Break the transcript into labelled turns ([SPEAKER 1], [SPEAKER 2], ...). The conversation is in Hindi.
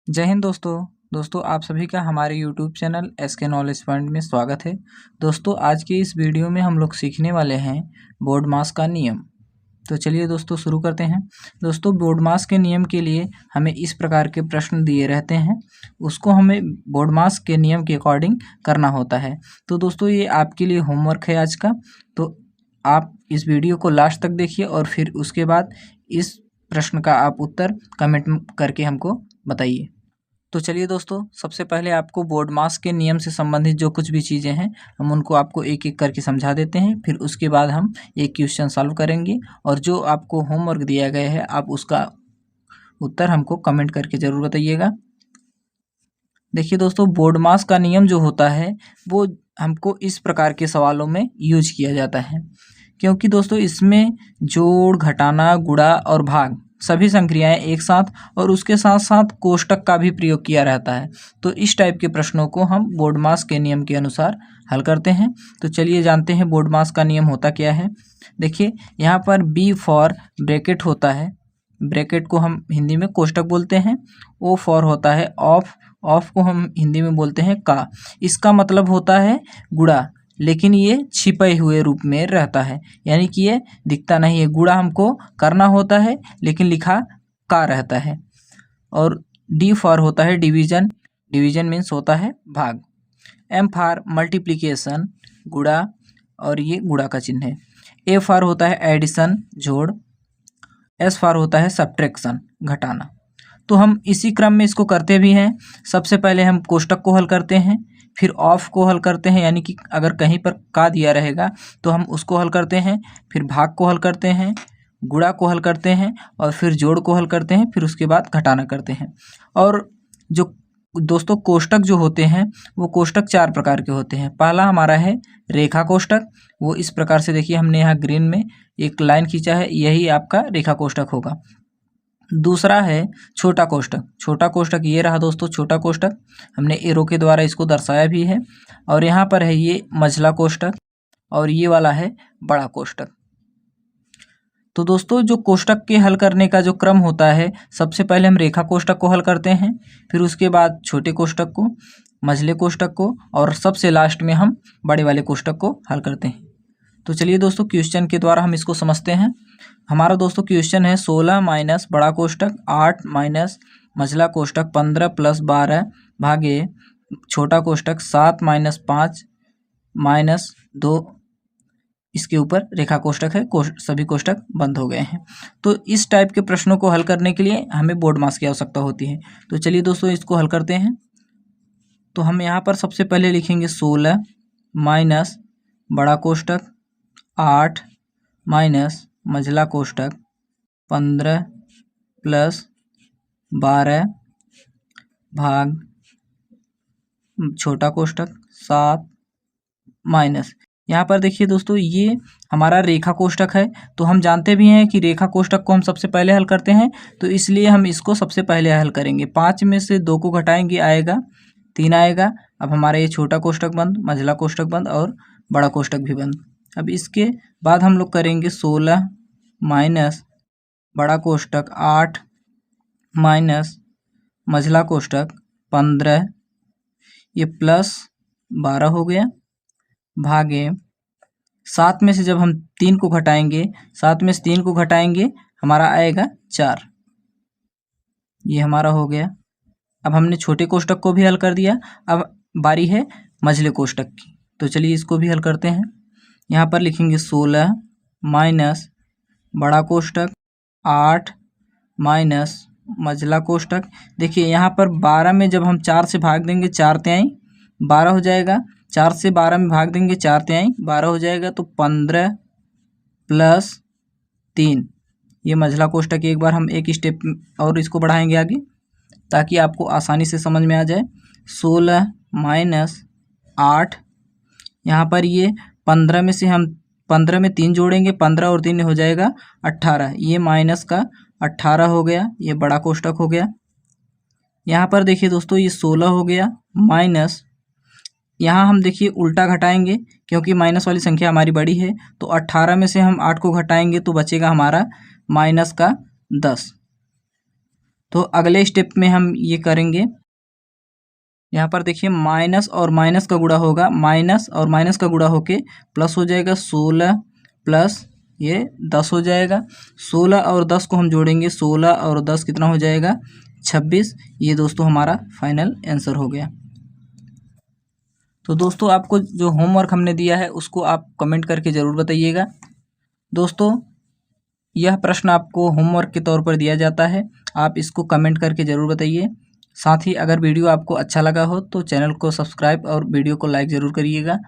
[SPEAKER 1] जय हिंद दोस्तों आप सभी का हमारे YouTube channel SK knowledge point में स्वागत है। दोस्तों आज के इस वीडियो में हम लोग सीखने वाले हैं बोर्ड मास का नियम। तो चलिए दोस्तों शुरू करते हैं। दोस्तों बोर्ड मास के नियम के लिए हमें इस प्रकार के प्रश्न दिए रहते हैं, उसको हमें बोर्ड मास के नियम के अकॉर्डिंग करना होता है। तो दोस्तों ये आपके लिए होमवर्क है आज का, तो आप इस वीडियो को लास्ट तक देखिए और फिर उसके बाद इस प्रश्न का आप उत्तर कमेंट करके हमको बताइए। तो चलिए दोस्तों, सबसे पहले आपको बोर्ड मास के नियम से संबंधित जो कुछ भी चीज़ें हैं हम उनको आपको एक एक करके समझा देते हैं। फिर उसके बाद हम एक क्वेश्चन सॉल्व करेंगे और जो आपको होमवर्क दिया गया है आप उसका उत्तर हमको कमेंट करके ज़रूर बताइएगा। देखिए दोस्तों, बोर्ड मास का नियम जो होता है वो हमको इस प्रकार के सवालों में यूज किया जाता है, क्योंकि दोस्तों इसमें जोड़, घटाना, गुणा और भाग सभी संक्रियाएं एक साथ और उसके साथ साथ कोष्टक का भी प्रयोग किया रहता है। तो इस टाइप के प्रश्नों को हम बोर्ड मास के नियम के अनुसार हल करते हैं। तो चलिए जानते हैं बोर्ड मास का नियम होता क्या है। देखिए यहाँ पर बी फॉर ब्रैकेट होता है, ब्रैकेट को हम हिंदी में कोष्टक बोलते हैं। ओ फॉर होता है ऑफ, ऑफ को हम हिंदी में बोलते हैं का। इसका मतलब होता है गुणा, लेकिन ये छिपे हुए रूप में रहता है, यानी कि ये दिखता नहीं है। गुणा हमको करना होता है लेकिन लिखा का रहता है। और डी फॉर होता है डिवीजन, डिवीजन मीन्स होता है भाग। एम फॉर मल्टीप्लिकेशन, गुणा, और ये गुणा का चिन्ह है। ए फॉर होता है एडिशन, जोड़। एस फॉर होता है सब्ट्रैक्शन, घटाना। तो हम इसी क्रम में इसको करते भी हैं। सबसे पहले हम कोष्टक को हल करते हैं, फिर ऑफ को हल करते हैं, यानी कि अगर कहीं पर का दिया रहेगा तो हम उसको हल करते हैं, फिर भाग को हल करते हैं, गुणा को हल करते हैं और फिर जोड़ को हल करते हैं, फिर उसके बाद घटाना करते हैं। और जो दोस्तों कोष्टक जो होते हैं वो कोष्टक चार प्रकार के होते हैं। पहला हमारा है रेखा कोष्टक, वो इस प्रकार से देखिए, हमने यहाँ ग्रीन में एक लाइन खींचा है, यही आपका रेखा कोष्टक होगा। दूसरा है छोटा कोष्टक, छोटा कोष्टक ये रहा दोस्तों छोटा कोष्टक, हमने एरो के द्वारा इसको दर्शाया भी है। और यहाँ पर है ये मझला कोष्टक और ये वाला है बड़ा कोष्टक। तो दोस्तों जो कोष्टक के हल करने का जो क्रम होता है, सबसे पहले हम रेखा कोष्टक को हल करते हैं, फिर उसके बाद छोटे कोष्टक को, मझले कोष्टक को और सबसे लास्ट में हम बड़े वाले कोष्टक को हल करते हैं। तो चलिए दोस्तों क्वेश्चन के द्वारा हम इसको समझते हैं। हमारा दोस्तों क्वेश्चन है 16 माइनस बड़ा कोष्टक 8 माइनस मझला कोष्टक 15 प्लस 12 भागे छोटा कोष्टक 7 माइनस 5 माइनस 2। इसके ऊपर रेखा कोष्टक है, सभी कोष्टक बंद हो गए हैं। तो इस टाइप के प्रश्नों को हल करने के लिए हमें बोर्ड मास की आवश्यकता होती है। तो चलिए दोस्तों इसको हल करते हैं। तो हम यहाँ पर सबसे पहले लिखेंगे 16 माइनस बड़ा कोष्टक 8 माइनस मझला कोष्टक 15 प्लस 12 भाग छोटा कोष्टक 7 माइनस, यहाँ पर देखिए दोस्तों ये हमारा रेखा कोष्टक है। तो हम जानते भी हैं कि रेखा कोष्टक को हम सबसे पहले हल करते हैं, तो इसलिए हम इसको सबसे पहले हल करेंगे। 5 में से 2 को घटाएंगे आएगा 3 आएगा। अब हमारा ये छोटा कोष्टक बंद, मझला कोष्टक बंद और बड़ा कोष्टक भी बंद। अब इसके बाद हम लोग करेंगे 16 माइनस बड़ा कोष्टक 8 माइनस मझला कोष्टक 15, ये प्लस 12 हो गया, भागे 7 में से जब हम 3 को घटाएंगे, 7 में से 3 को घटाएंगे हमारा आएगा 4, ये हमारा हो गया। अब हमने छोटे कोष्टक को भी हल कर दिया, अब बारी है मझले कोष्टक की। तो चलिए इसको भी हल करते हैं। यहाँ पर लिखेंगे 16 माइनस बड़ा कोष्टक 8 माइनस मझला कोष्टक। देखिए यहाँ पर 12 में जब हम 4 से भाग देंगे 4 तिहाई 12 हो जाएगा, 4 से 12 में भाग देंगे 4 तिहाई 12 हो जाएगा। तो 15 प्लस 3, ये मझला कोष्टक। एक बार हम एक स्टेप और इसको बढ़ाएंगे आगे ताकि आपको आसानी से समझ में आ जाए। 16 माइनस 8, यहाँ पर ये 15 में से हम 15 में 3 जोड़ेंगे, 15 और 3 हो जाएगा 18, ये माइनस का 18 हो गया, ये बड़ा कोष्टक हो गया। यहाँ पर देखिए दोस्तों ये 16 हो गया माइनस, यहाँ हम देखिए उल्टा घटाएंगे क्योंकि माइनस वाली संख्या हमारी बड़ी है। तो 18 में से हम 8 को घटाएंगे तो बचेगा हमारा माइनस का 10। तो अगले स्टेप में हम ये करेंगे, यहाँ पर देखिए माइनस और माइनस का गुणा होगा, माइनस और माइनस का गुणा होके प्लस हो जाएगा 16 प्लस ये 10 हो जाएगा। 16 और 10 को हम जोड़ेंगे, 16 और 10 कितना हो जाएगा 26। ये दोस्तों हमारा फाइनल आंसर हो गया। तो दोस्तों आपको जो होमवर्क हमने दिया है उसको आप कमेंट करके ज़रूर बताइएगा। दोस्तों यह प्रश्न आपको होमवर्क के तौर पर दिया जाता है, आप इसको कमेंट करके ज़रूर बताइए। साथ ही अगर वीडियो आपको अच्छा लगा हो तो चैनल को सब्सक्राइब और वीडियो को लाइक ज़रूर करिएगा।